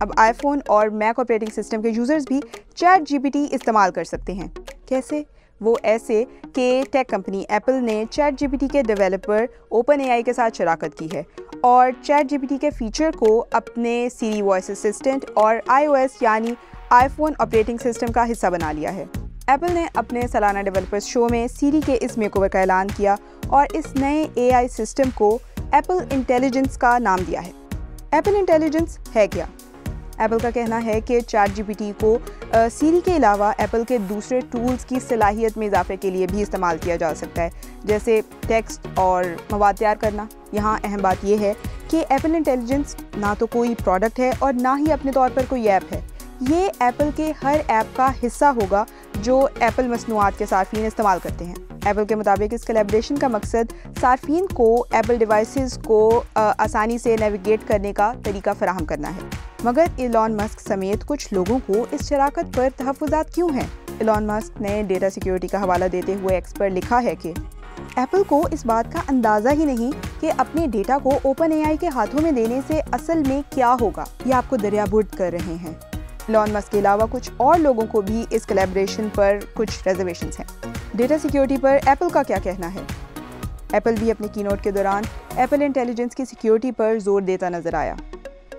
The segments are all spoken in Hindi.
अब आईफोन और मैक ऑपरेटिंग सिस्टम के यूज़र्स भी चैट जीपीटी इस्तेमाल कर सकते हैं। कैसे? वो ऐसे कि टेक कंपनी एप्पल ने चैट जीपीटी के डेवलपर ओपन एआई के साथ शराकत की है और चैट जीपीटी के फीचर को अपने सीरी वॉइस असिस्टेंट और आईओएस यानी आईफोन ऑपरेटिंग सिस्टम का हिस्सा बना लिया है। एप्पल ने अपने सालाना डेवलपर्स शो में सीरी के इस मेकओवर का ऐलान किया और इस नए एआई सिस्टम को एप्पल इंटेलिजेंस का नाम दिया है। एप्पल इंटेलिजेंस है क्या? एप्पल का कहना है कि चैट जीपीटी को सीरी के अलावा एप्पल के दूसरे टूल्स की सलाहियत में इजाफे के लिए भी इस्तेमाल किया जा सकता है, जैसे टेक्स्ट और मवाद तैयार करना। यहाँ अहम बात यह है कि एप्पल इंटेलिजेंस ना तो कोई प्रोडक्ट है और ना ही अपने तौर पर कोई ऐप है। ये एप्पल के हर ऐप का हिस्सा होगा जो एप्पल मसनूआत के सार्फिन इस्तेमाल करते हैं। एप्पल के मुताबिक इस कोलैबोरेशन का मकसद सार्फिन को एप्पल डिवाइसेस को आसानी से नेविगेट करने का तरीका फराहम करना है। मगर इलॉन मस्क समेत कुछ लोगों को इस शराकत पर तहफ़्फ़ुज़ात क्यों हैं? इलॉन मस्क ने डेटा सिक्योरिटी का हवाला देते हुए एक्स पर लिखा है कि एप्पल को इस बात का अंदाज़ा ही नहीं कि अपने डेटा को ओपन एआई के हाथों में देने से असल में क्या होगा। ये आपको दरियाबुर्द कर रहे हैं। इलॉन मस्क के अलावा कुछ और लोगों को भी इस कोलैबोरेशन पर कुछ रिजर्वेशंस हैं। डेटा सिक्योरिटी पर एप्पल का क्या कहना है? एप्पल भी अपने कीनोट के दौरान एप्पल इंटेलिजेंस की सिक्योरिटी पर जोर देता नजर आया।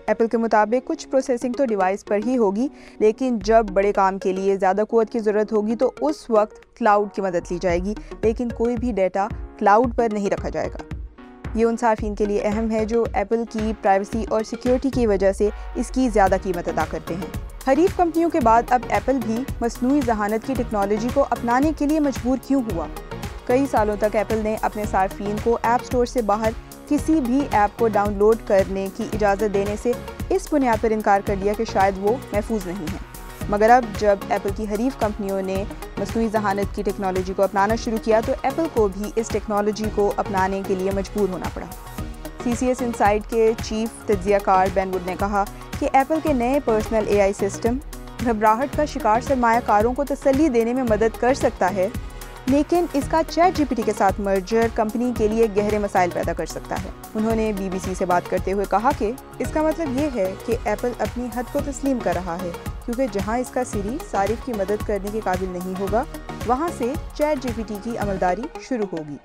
एप्पल के मुताबिक कुछ प्रोसेसिंग तो डिवाइस पर ही होगी, लेकिन जब बड़े काम के लिए ज़्यादा क़ुव्वत की ज़रूरत होगी तो उस वक्त क्लाउड की मदद ली जाएगी, लेकिन कोई भी डेटा क्लाउड पर नहीं रखा जाएगा। ये उन सार्फिन के लिए अहम है जो एप्पल की प्राइवेसी और सिक्योरिटी की वजह से इसकी ज़्यादा कीमत अदा करते हैं। हरीफ कंपनियों के बाद अब एप्पल भी मसनूई जहानत की टेक्नोलॉजी को अपनाने के लिए मजबूर क्यों हुआ? कई सालों तक एप्पल ने अपने सार्फिन को ऐप स्टोर से बाहर किसी भी ऐप को डाउनलोड करने की इजाज़त देने से इस बुनियाद पर इनकार कर दिया कि शायद वो महफूज नहीं है। मगर अब जब एप्पल की हरीफ कंपनियों ने मसनूई जहानत की टेक्नोलॉजी को अपनाना शुरू किया तो एप्पल को भी इस टेक्नोलॉजी को अपनाने के लिए मजबूर होना पड़ा। CCS इनसाइट के चीफ तज्जियाकार बेन वुड ने कहा कि एप्पल के नए पर्सनल एआई सिस्टम घबराहट का शिकार सरमायाकारों को तसल्ली देने में मदद कर सकता है, लेकिन इसका चैट जीपीटी के साथ मर्जर कंपनी के लिए गहरे मसाइल पैदा कर सकता है। उन्होंने BBC से बात करते हुए कहा कि इसका मतलब ये है कि एप्पल अपनी हद को तस्लीम कर रहा है, क्योंकि जहां इसका सीरी सारिफ की मदद करने के काबिल नहीं होगा, वहां से चैट जीपीटी की अमलदारी शुरू होगी।